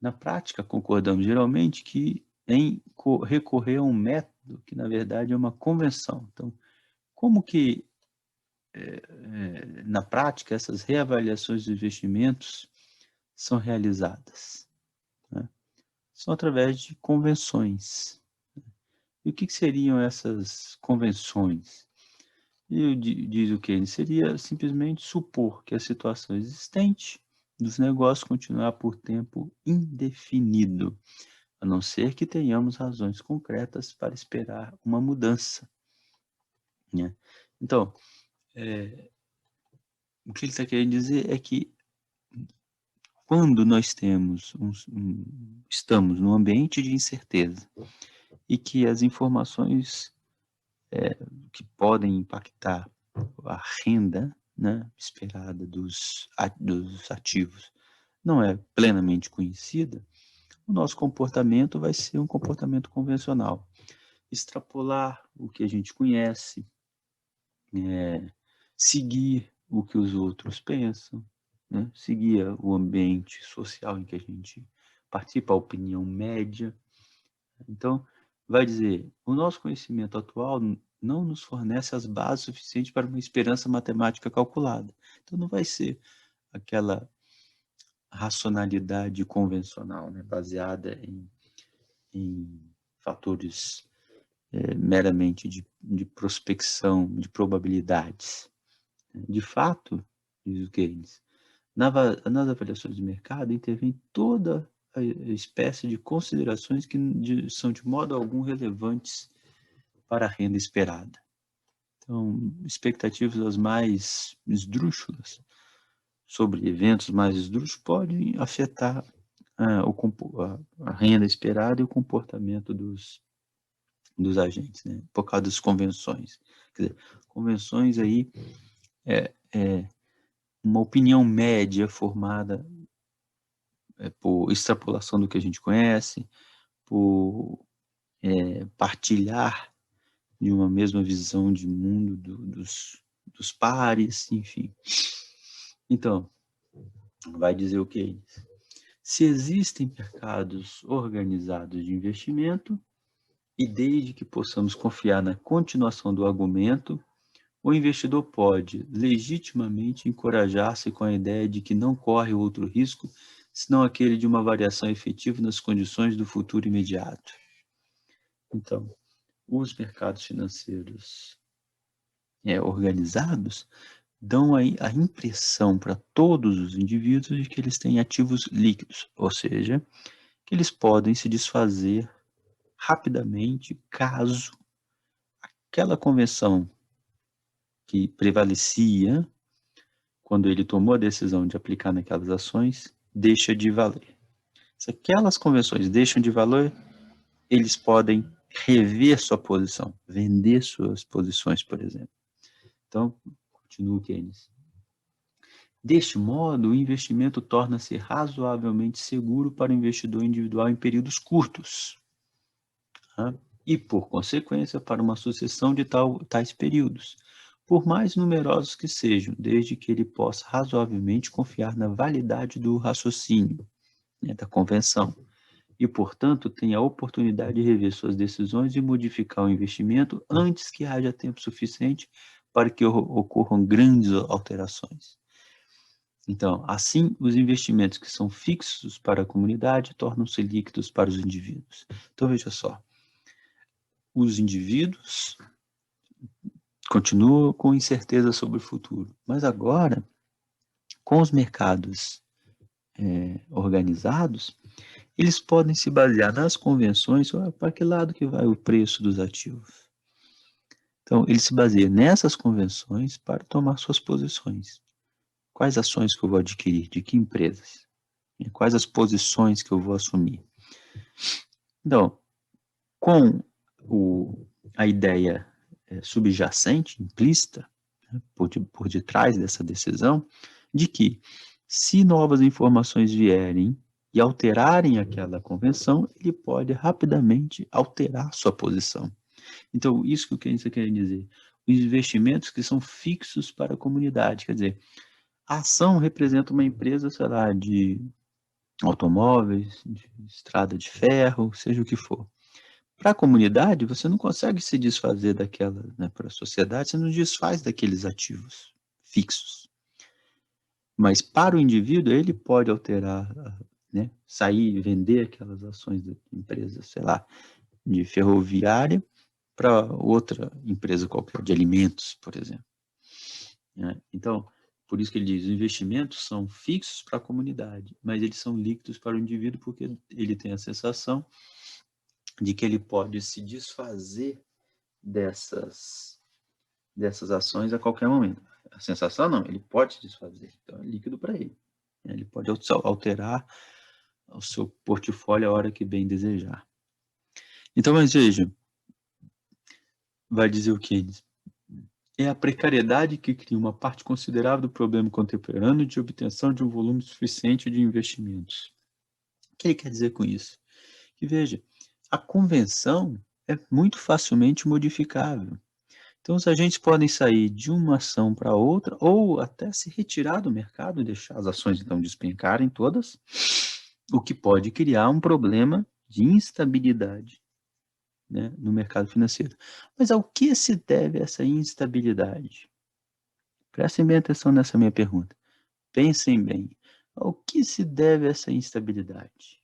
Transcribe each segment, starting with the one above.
Na prática, concordamos geralmente que em recorrer a um método que, na verdade, é uma convenção. Então, como que, na prática, essas reavaliações de investimentos são realizadas, né? São através de convenções. E o que seriam essas convenções? Diz o Keynes, seria simplesmente supor que a situação existente dos negócios continuará por tempo indefinido, a não ser que tenhamos razões concretas para esperar uma mudança, né? Então, o que ele está querendo dizer é que quando nós estamos num ambiente de incerteza e que as informações que podem impactar a renda, né, esperada dos ativos não é plenamente conhecida, o nosso comportamento vai ser um comportamento convencional. Extrapolar o que a gente conhece, seguir o que os outros pensam, né? Seguir o ambiente social em que a gente participa, a opinião média. Então, vai dizer, o nosso conhecimento atual não nos fornece as bases suficientes para uma esperança matemática calculada. Então, não vai ser aquela racionalidade convencional, né? Baseada em fatores meramente de prospecção, de probabilidades. De fato, diz o Keynes, nas avaliações de mercado intervém toda a espécie de considerações que são de modo algum relevantes para a renda esperada. Então, expectativas as mais esdrúxulas sobre eventos mais esdrúxulos podem afetar a renda esperada e o comportamento dos agentes, né? Por causa das convenções. Quer dizer, convenções aí é uma opinião média formada por extrapolação do que a gente conhece, por partilhar de uma mesma visão de mundo dos pares, enfim. Então, vai dizer o que? Se existem mercados organizados de investimento, e desde que possamos confiar na continuação do argumento, o investidor pode legitimamente encorajar-se com a ideia de que não corre outro risco senão aquele de uma variação efetiva nas condições do futuro imediato. Então, os mercados financeiros organizados dão a impressão para todos os indivíduos de que eles têm ativos líquidos, ou seja, que eles podem se desfazer rapidamente caso aquela convenção que prevalecia quando ele tomou a decisão de aplicar naquelas ações deixa de valer. Se aquelas convenções deixam de valer, eles podem rever sua posição, vender suas posições, por exemplo. Então, continua o Keynes. Deste modo, o investimento torna-se razoavelmente seguro para o investidor individual em períodos curtos, tá? E, por consequência, para uma sucessão de tais períodos, por mais numerosos que sejam, desde que ele possa razoavelmente confiar na validade do raciocínio, né, da convenção, e, portanto, tenha a oportunidade de rever suas decisões e modificar o investimento antes que haja tempo suficiente para que ocorram grandes alterações. Então, assim, os investimentos que são fixos para a comunidade tornam-se líquidos para os indivíduos. Então, veja só, os indivíduos continuam com incerteza sobre o futuro, mas agora, com os mercados organizados, eles podem se basear nas convenções, para que lado que vai o preço dos ativos. Então, ele se baseia nessas convenções para tomar suas posições. Quais ações que eu vou adquirir? De que empresas? E quais as posições que eu vou assumir? Então, com a ideia subjacente, implícita, né, por detrás dessa decisão, de que se novas informações vierem e alterarem aquela convenção, ele pode rapidamente alterar sua posição. Então, isso que o Keynes está querendo dizer. Os investimentos que são fixos para a comunidade, quer dizer, a ação representa uma empresa, sei lá, de automóveis, de estrada de ferro, seja o que for. Para a comunidade, você não consegue se desfazer daquela, né, para a sociedade, você não desfaz daqueles ativos fixos. Mas para o indivíduo, ele pode alterar, né, sair e vender aquelas ações da empresa, sei lá, de ferroviária para outra empresa qualquer, de alimentos, por exemplo. Né? Então, por isso que ele diz, os investimentos são fixos para a comunidade, mas eles são líquidos para o indivíduo porque ele tem a sensação de que ele pode se desfazer dessas ações a qualquer momento. A sensação não, ele pode se desfazer, então é líquido para ele. Ele pode alterar o seu portfólio a hora que bem desejar. Então, mas veja, vai dizer o que? É a precariedade que cria uma parte considerável do problema contemporâneo de obtenção de um volume suficiente de investimentos. O que ele quer dizer com isso? Que veja, a convenção é muito facilmente modificável. Então, os agentes podem sair de uma ação para outra ou até se retirar do mercado e deixar as ações então despencarem todas, o que pode criar um problema de instabilidade, né, no mercado financeiro. Mas ao que se deve essa instabilidade? Prestem bem atenção nessa minha pergunta. Pensem bem. Ao que se deve essa instabilidade?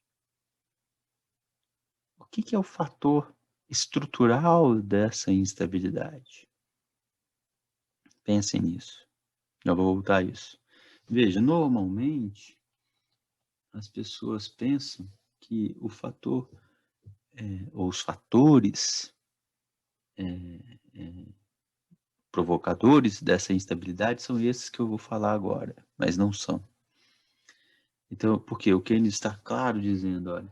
O que é o fator estrutural dessa instabilidade? Pensem nisso. Já vou voltar a isso. Veja, normalmente as pessoas pensam que o fator, ou os fatores provocadores dessa instabilidade são esses que eu vou falar agora, mas não são. Então, porque o Keynes está claro dizendo, olha,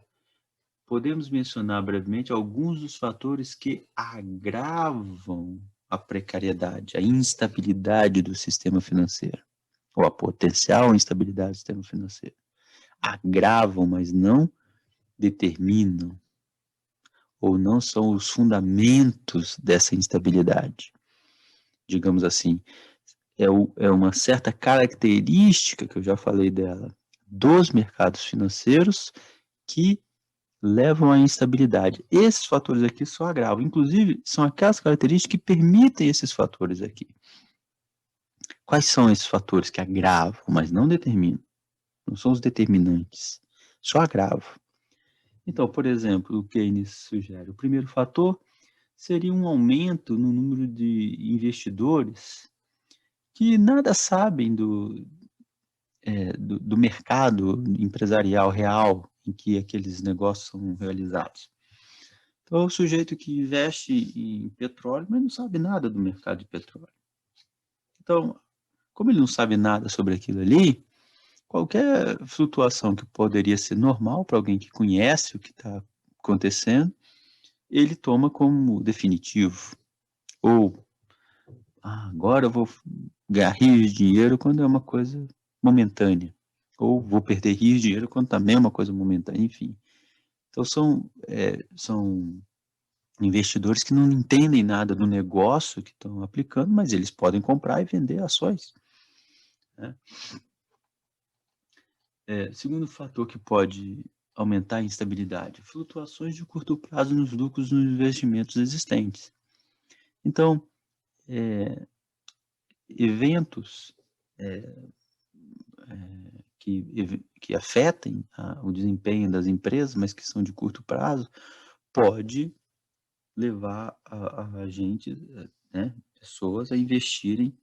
podemos mencionar brevemente alguns dos fatores que agravam a precariedade, a instabilidade do sistema financeiro, ou a potencial instabilidade do sistema financeiro. Agravam, mas não determinam, ou não são os fundamentos dessa instabilidade. Digamos assim, é uma certa característica, que eu já falei dela, dos mercados financeiros que levam à instabilidade. Esses fatores aqui só agravam. Inclusive, são aquelas características que permitem esses fatores aqui. Quais são esses fatores que agravam, mas não determinam? Não são os determinantes, só agravam. Então, por exemplo, o Keynes sugere, o primeiro fator seria um aumento no número de investidores que nada sabem do mercado empresarial real em que aqueles negócios são realizados. Então, é o sujeito que investe em petróleo, mas não sabe nada do mercado de petróleo. Então, como ele não sabe nada sobre aquilo ali, qualquer flutuação que poderia ser normal para alguém que conhece o que está acontecendo, ele toma como definitivo. Ou, agora eu vou ganhar rios de dinheiro quando é uma coisa momentânea. Ou vou perder rios de dinheiro quando também é uma coisa momentânea, enfim. Então, são investidores que não entendem nada do negócio que estão aplicando, mas eles podem comprar e vender ações. Né? Segundo fator que pode aumentar a instabilidade, flutuações de curto prazo nos lucros nos investimentos existentes. Então, eventos que afetem o desempenho das empresas, mas que são de curto prazo, pode levar a gente, né, pessoas a investirem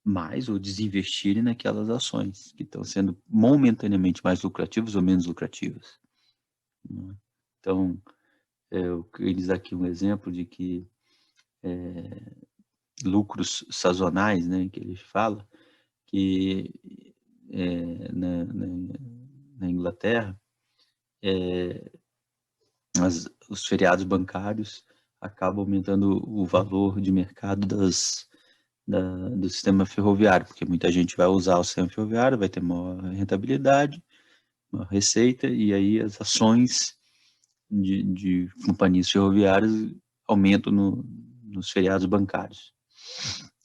mais ou desinvestirem naquelas ações que estão sendo momentaneamente mais lucrativas ou menos lucrativas. Né? Então, eu quis aqui um exemplo de que lucros sazonais, né, que ele fala, que na Inglaterra, os feriados bancários acabam aumentando o valor de mercado do sistema ferroviário, porque muita gente vai usar o sistema ferroviário, vai ter maior rentabilidade, maior receita, e aí as ações de companhias ferroviárias aumentam nos feriados bancários.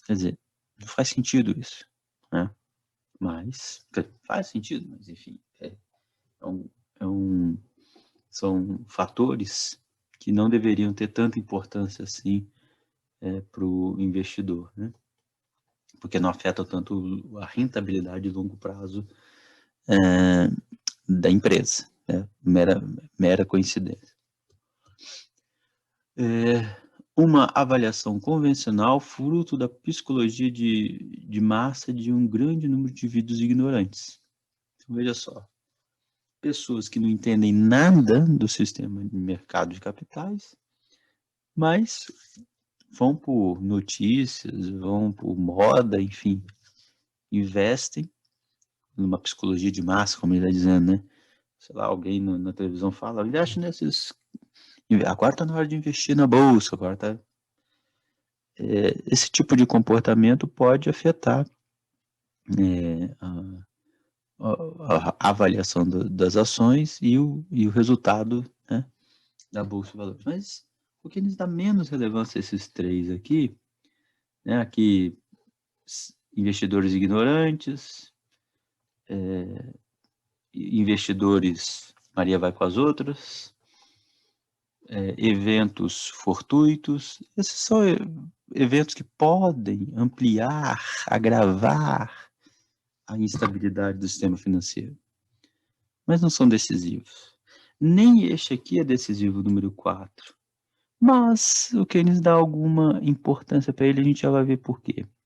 Quer dizer, não faz sentido isso, né? Mas, faz sentido, mas enfim, É um, é um, são fatores que não deveriam ter tanta importância assim para o investidor, né? Porque não afetam tanto a rentabilidade de longo prazo da empresa, né? Mera coincidência. Uma avaliação convencional fruto da psicologia de massa de um grande número de indivíduos ignorantes. Então, veja só, pessoas que não entendem nada do sistema de mercado de capitais, mas vão por notícias, vão por moda, enfim, investem numa psicologia de massa, como ele está dizendo, né? Sei lá, alguém na televisão fala, investe nesses... Agora está na hora de investir na bolsa, agora está... esse tipo de comportamento pode afetar a avaliação das ações e o resultado, né, da Bolsa de Valores. Mas o que nos dá menos relevância a esses três aqui, né, aqui investidores ignorantes, investidores, Maria vai com as outras, eventos fortuitos, esses são eventos que podem ampliar, agravar a instabilidade do sistema financeiro, mas não são decisivos. Nem este aqui é decisivo, número 4. Mas o Keynes dá alguma importância para ele, a gente já vai ver por quê.